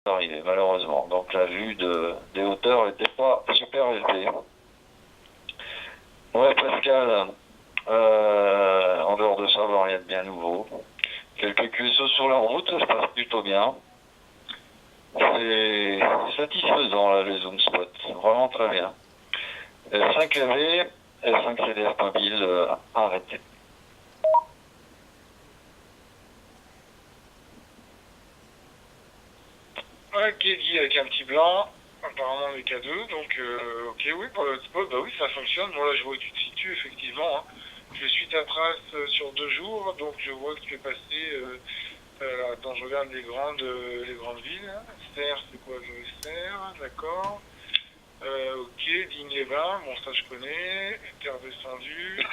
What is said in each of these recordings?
arrivé, malheureusement. Donc la vue des hauteurs n'était pas super élevée. Ouais, Pascal, en dehors de ça, rien de bien nouveau. Quelques QSO sur la route, ça se passe plutôt bien. C'est satisfaisant là, les zoom spots, vraiment très bien. L5AV, L5CDF mobile, arrêté. Ok, dit avec un petit blanc, apparemment avec K2, donc ok, oui, pour le hotspot, bah oui, ça fonctionne. Bon, là, je vois où tu te situes, effectivement. Hein. Je suis ta trace sur 2 jours, donc je vois que tu es passé. Attends, je regarde les grandes villes. Hein. Serres, c'est quoi Serres, d'accord. Ok, Digne-les-Bains, bon, ça je connais. Terre descendue,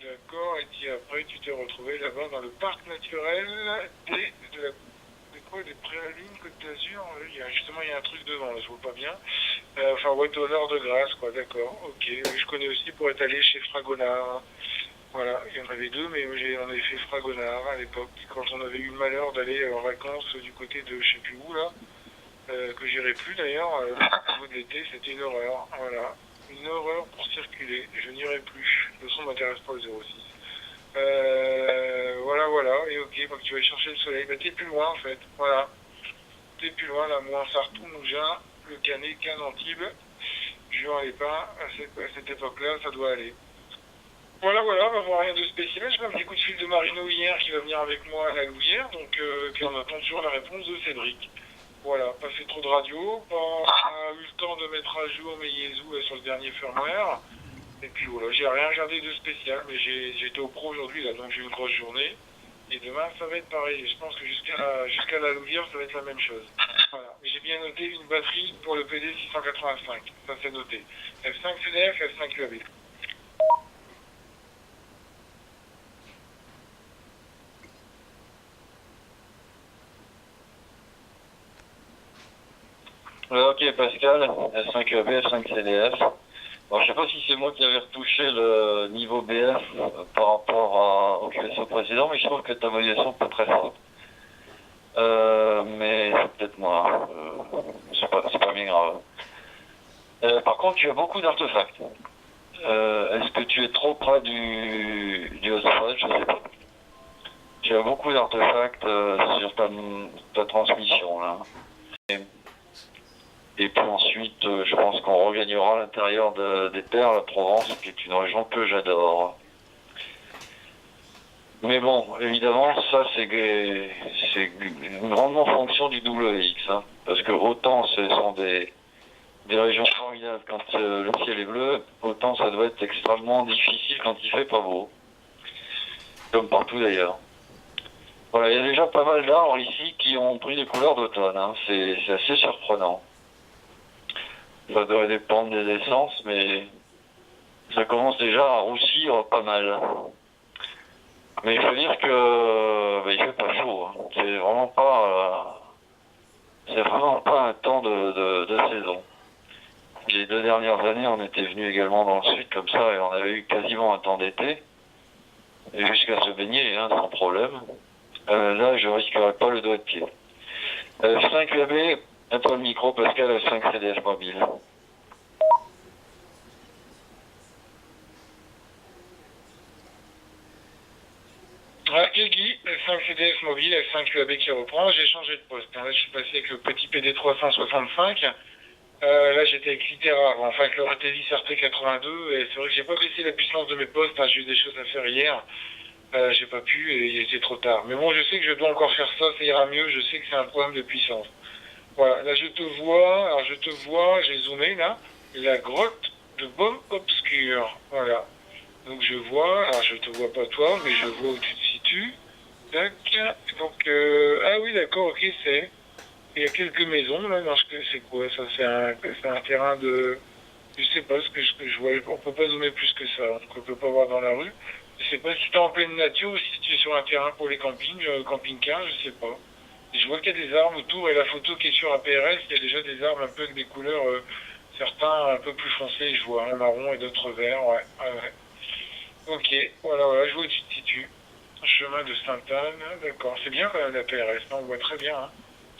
d'accord. Et puis après, tu t'es retrouvé là-bas dans le parc naturel de la c'est quoi, les Préalines, Côte d'Azur? Justement, il y a un truc devant, là, je vois pas bien. Enfin, ouais, au nord de Grasse, quoi, d'accord, ok. Je connais aussi pour être allé chez Fragonard. Voilà, il y en avait deux, mais on avait fait Fragonard à l'époque, quand on avait eu le malheur d'aller en vacances du côté de je sais plus où, là, que j'irai plus d'ailleurs, au bout de l'été, c'était une horreur, voilà. Une horreur pour circuler, je n'irai plus. Le son m'intéresse pas, le 06. Voilà, et ok, donc tu vas chercher le soleil, bah t'es plus loin en fait, voilà. T'es plus loin, là, Mouansartou, Mougins, le Canet, Cannes, Antibes, Juan-les-Pins, à cette époque-là, ça doit aller. Voilà, on va voir rien de spécial. J'ai un petit coup de fil de Marino hier qui va venir avec moi à la Louvière, donc puis on attend toujours la réponse de Cédric. Voilà, pas fait trop de radio, pas eu le temps de mettre à jour mes Yezu sur le dernier firmware. Et puis voilà, j'ai rien regardé de spécial, mais j'étais au pro aujourd'hui, là, donc j'ai eu une grosse journée. Et demain, ça va être pareil. Je pense que jusqu'à la Louvière, ça va être la même chose. Voilà. J'ai bien noté une batterie pour le PD 685. Ça, c'est noté. F5 CDF, F5 UAB. Ok Pascal, F5EB, F5CDF. Bon, je sais pas si c'est moi qui avais retouché le niveau BF par rapport au QSO précédent, mais je trouve que ta modulation est très forte. Mais c'est peut-être moi, c'est pas bien grave. Par contre, tu as beaucoup d'artefacts. Est-ce que tu es trop près du hotspot? Je sais pas. Tu as beaucoup d'artefacts sur ta transmission là. Et puis ensuite, je pense qu'on regagnera l'intérieur des terres, la Provence, qui est une région que j'adore. Mais bon, évidemment, ça c'est grandement fonction du WX, hein, parce que autant ce sont des régions formidables quand le ciel est bleu, autant ça doit être extrêmement difficile quand il fait pas beau, comme partout d'ailleurs. Voilà, il y a déjà pas mal d'arbres ici qui ont pris des couleurs d'automne, hein. C'est assez surprenant. Ça devrait dépendre des essences, mais ça commence déjà à roussir pas mal. Mais il faut dire que il fait pas chaud, hein. C'est vraiment pas un temps de saison. Les 2 dernières années, on était venu également dans le sud comme ça et on avait eu quasiment un temps d'été, et jusqu'à se baigner, hein, sans problème. Là, je risquerais pas le doigt de pied. 5 UAB, un peu le micro Pascal, 5 CDF mobile. Ouais, Guigui, F5 CDF mobile, F5 UAB qui reprend, j'ai changé de poste. Là, je suis passé avec le petit PD 365. Là, j'étais avec Litera, enfin avec le RTX RT82, et c'est vrai que j'ai pas baissé la puissance de mes postes, hein, j'ai eu des choses à faire hier. J'ai pas pu et il était trop tard. Mais bon, je sais que je dois encore faire ça, ça ira mieux, je sais que c'est un problème de puissance. Voilà, là je te vois, j'ai zoomé là, la grotte de Baume Obscure. Voilà. Donc je vois, alors je te vois pas toi, mais je vois où tu te situes. Tac. Donc, ah oui, d'accord, ok, c'est. Il y a quelques maisons là, non, c'est quoi ça? C'est un terrain de. Je sais pas ce que je vois. On peut pas zoomer plus que ça, donc on peut pas voir dans la rue. Je sais pas si tu es en pleine nature ou si tu es sur un terrain pour les campings, camping-car, je sais pas. Je vois qu'il y a des arbres autour et la photo qui est sur APRS, il y a déjà des arbres un peu avec des couleurs, certains un peu plus foncés, je vois un marron et d'autres verts, ouais. Ouais. Ok, voilà, je vois où tu te situes. Chemin de Sainte-Anne, d'accord. C'est bien quand même la PRS, non, on voit très bien. Hein.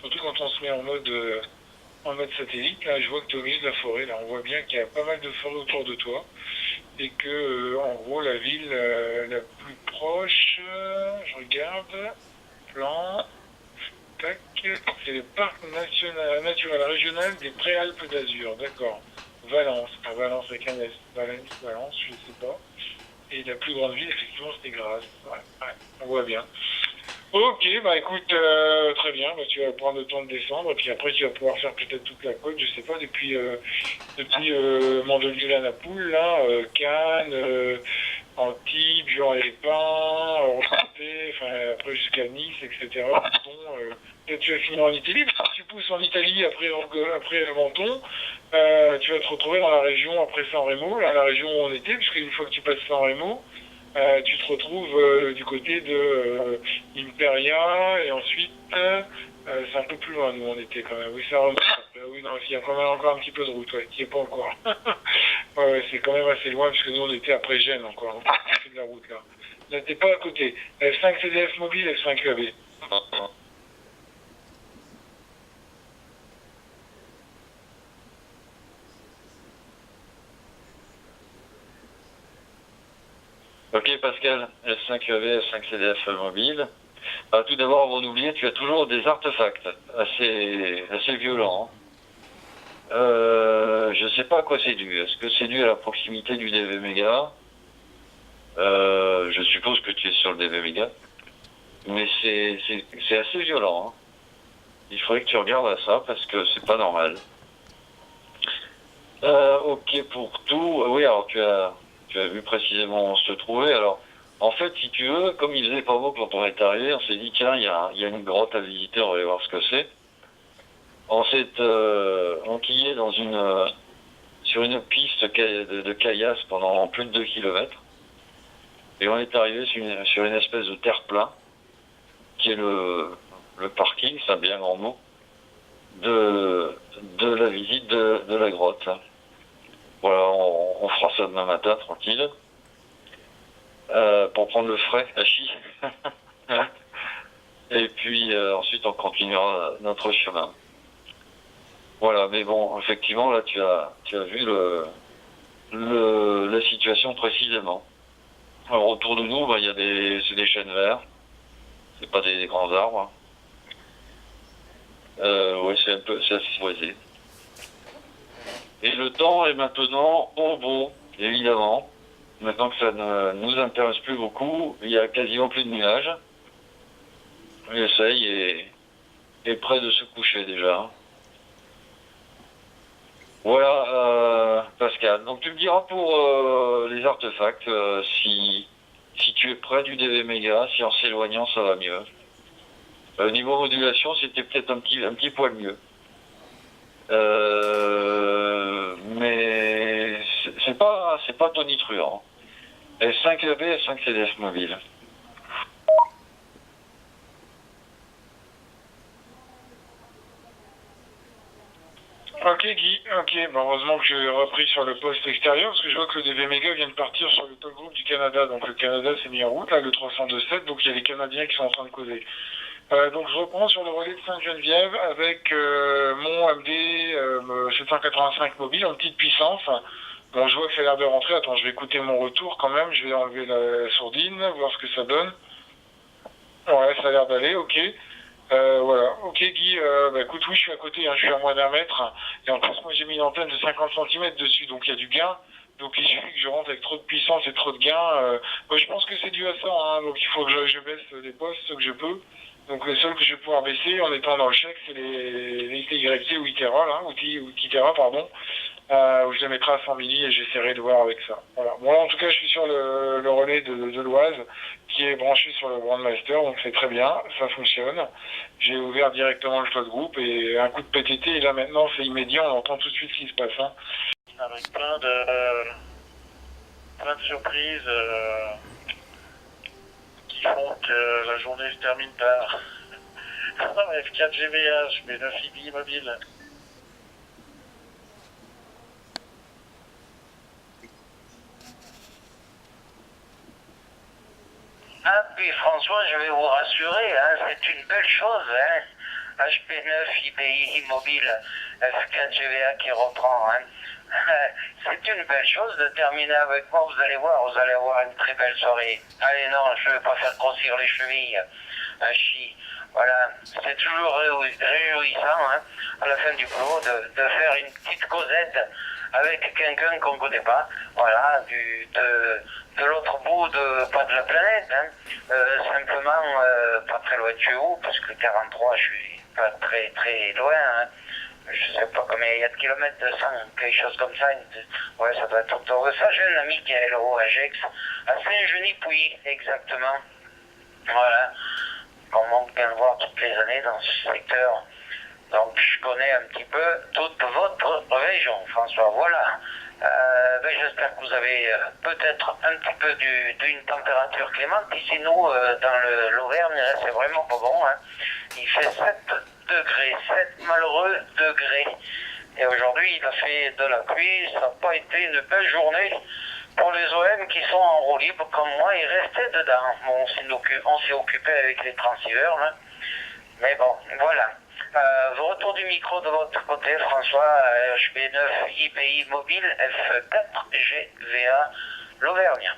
Surtout quand on se met en mode satellite, là, je vois que tu es au milieu de la forêt, là, on voit bien qu'il y a pas mal de forêt autour de toi, et que, en gros, la ville la plus proche, je regarde, plan, tac, c'est le parc naturel régional des Préalpes d'Azur, d'accord. Valence, Valence avec un S, Valence, je sais pas. Et la plus grande ville, effectivement, c'était Grasse. Ouais, ouais, on voit bien. Ok, bah écoute, très bien, bah, tu vas prendre le temps de descendre, et puis après tu vas pouvoir faire peut-être toute la côte, je sais pas, depuis Mandelieu-la-Napoule, là, Cannes, Antibes, Juan-les-Pins, Orphée, enfin après jusqu'à Nice, etc. Menton, peut-être tu vas finir en Italie, parce que si tu pousses en Italie après Menton, tu vas te retrouver dans la région après San Remo, là, la région où on était, puisque une fois que tu passes San Remo, tu te retrouves du côté de Imperia et ensuite c'est un peu plus loin nous on était quand même. Oui, ça remonte. Oui, non, il y a quand même encore un petit peu de route, ouais, qui est pas encore. Ouais, ouais, c'est quand même assez loin parce que nous on était après Gênes encore. On fait de la route là. Là t'es pas à côté. F5 CDF mobile, F5 UAB. Ok Pascal, S5EV, S5CDF mobile. Tout d'abord, avant d'oublier, tu as toujours des artefacts assez violents. Je sais pas à quoi c'est dû. Est-ce que c'est dû à la proximité du DV Mega? Je suppose que tu es sur le DV Mega. Mais c'est assez violent. Il faudrait que tu regardes à ça parce que c'est pas normal. Ok pour tout. Oui, alors tu as vu précisément où on se trouvait. Alors, en fait, si tu veux, comme il faisait pas beau quand on est arrivé, on s'est dit tiens, il y a une grotte à visiter, on va aller voir ce que c'est. On s'est enquillé sur une piste de caillasse pendant plus de 2 kilomètres. Et on est arrivé sur une espèce de terre-plein, qui est le parking, c'est un bien grand mot, de la visite de la grotte. Voilà, on fera ça demain matin, tranquille. Pour prendre le frais à Chi. Et puis ensuite on continuera notre chemin. Voilà, mais bon, effectivement, là tu as vu la situation précisément. Alors autour de nous, il y a c'est des chênes verts, c'est pas des grands arbres. Ouais, c'est assez boisé. Et le temps est maintenant au beau, évidemment. Maintenant que ça ne nous intéresse plus beaucoup, il y a quasiment plus de nuages. Le soleil est près de se coucher déjà. Voilà, Pascal. Donc tu me diras pour les artefacts si tu es près du DV Mega, si en s'éloignant ça va mieux. Niveau modulation, c'était peut-être un petit poil mieux. Mais c'est pas tonitruant. S5EB, S5 CDF mobile. Ok Guy, ok, bon, heureusement que j'ai repris sur le poste extérieur parce que je vois que le DV Mega vient de partir sur le toll groupe du Canada, donc le Canada s'est mis en route, là le 302.7, donc il y a les Canadiens qui sont en train de causer. Donc je reprends sur le relais de Sainte-Geneviève avec mon MD 785 mobile en petite puissance. Bon, je vois que ça a l'air de rentrer, attends, je vais écouter mon retour quand même, je vais enlever la sourdine, voir ce que ça donne. Ouais, ça a l'air d'aller, ok. Voilà, ok Guy, bah écoute, oui, je suis à côté, hein, je suis à moins d'un mètre, et en plus, moi j'ai mis une antenne de 50 cm dessus, donc il y a du gain, donc il suffit que je rentre avec trop de puissance et trop de gain, moi, je pense que c'est dû à ça, hein, donc il faut que je baisse les postes, ce que je peux, donc les seuls que je vais pouvoir baisser en étant dans le chèque, c'est les TYT ou Itera, là, ou Itera, pardon, où je les mettrai à 100 milli et j'essaierai de voir avec ça. Voilà. Bon, là, en tout cas, je suis sur le relais de l'Oise qui est branché sur le Grandmaster, donc c'est très bien, ça fonctionne. J'ai ouvert directement le slot groupe et un coup de PTT, et là maintenant c'est immédiat, on entend tout de suite ce qui se passe. Hein. Avec plein de surprises qui font que la journée se termine par F4 GBH, mais 9 IBI mobile. Ah, puis François, je vais vous rassurer, hein, c'est une belle chose. Hein. HP9 IPI mobile F4 GVA qui reprend. Hein. C'est une belle chose de terminer avec moi, vous allez voir, vous allez avoir une très belle soirée. Allez non, je ne veux pas faire grossir les chevilles. Un chi. Voilà, c'est toujours réjouissant hein, à la fin du boulot de faire une petite causette avec quelqu'un qu'on ne connaît pas, voilà, de l'autre bout pas de la planète, hein, simplement pas très loin de chez vous, parce que 43 je suis pas très très loin, hein. Je sais pas combien il y a de kilomètres, 200, quelque chose comme ça. Ouais, ça doit être autour de ça. J'ai un ami qui est là-haut à Gex, à Saint-Genis-Pouilly, exactement. Voilà. On monte bien le voir toutes les années dans ce secteur. Donc, je connais un petit peu toute votre région, François. Voilà. J'espère que vous avez peut-être un petit peu d'une température clémente. Ici, nous, dans l'Auvergne, c'est vraiment pas bon. Hein. Il fait 7 degrés, 7 malheureux degrés. Et aujourd'hui, il a fait de la pluie. Ça n'a pas été une belle journée pour les OM qui sont en roue libre comme moi. Ils restaient dedans. Bon, on s'est occupé avec les transceivers. Hein. Mais bon, voilà. Retour du micro de votre côté, François, HB9 IPI mobile F4 GVA, l'Auvergne.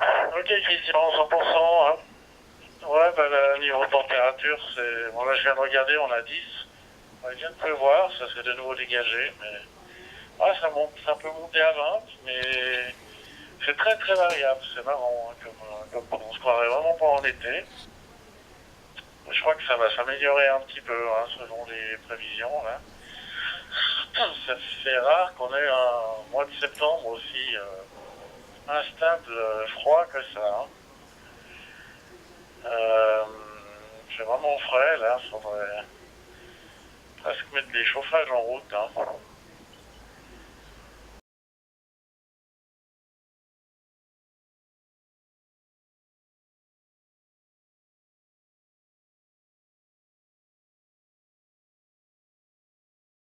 Ok, Christian, 100%. Hein. Ouais, le niveau de température, c'est. Bon, là, je viens de regarder, on a 10. Il vient de pleuvoir, ça s'est de nouveau dégagé. Mais... Ouais, ça peut monter à 20, mais c'est très très variable. C'est marrant, hein, comme on se croirait vraiment pas en été. Je crois que ça va s'améliorer un petit peu, hein, selon les prévisions. Là. Ça fait rare qu'on ait un mois de septembre aussi instable, froid que ça. Hein. C'est vraiment frais, là. Faudrait presque mettre des chauffages en route. Hein.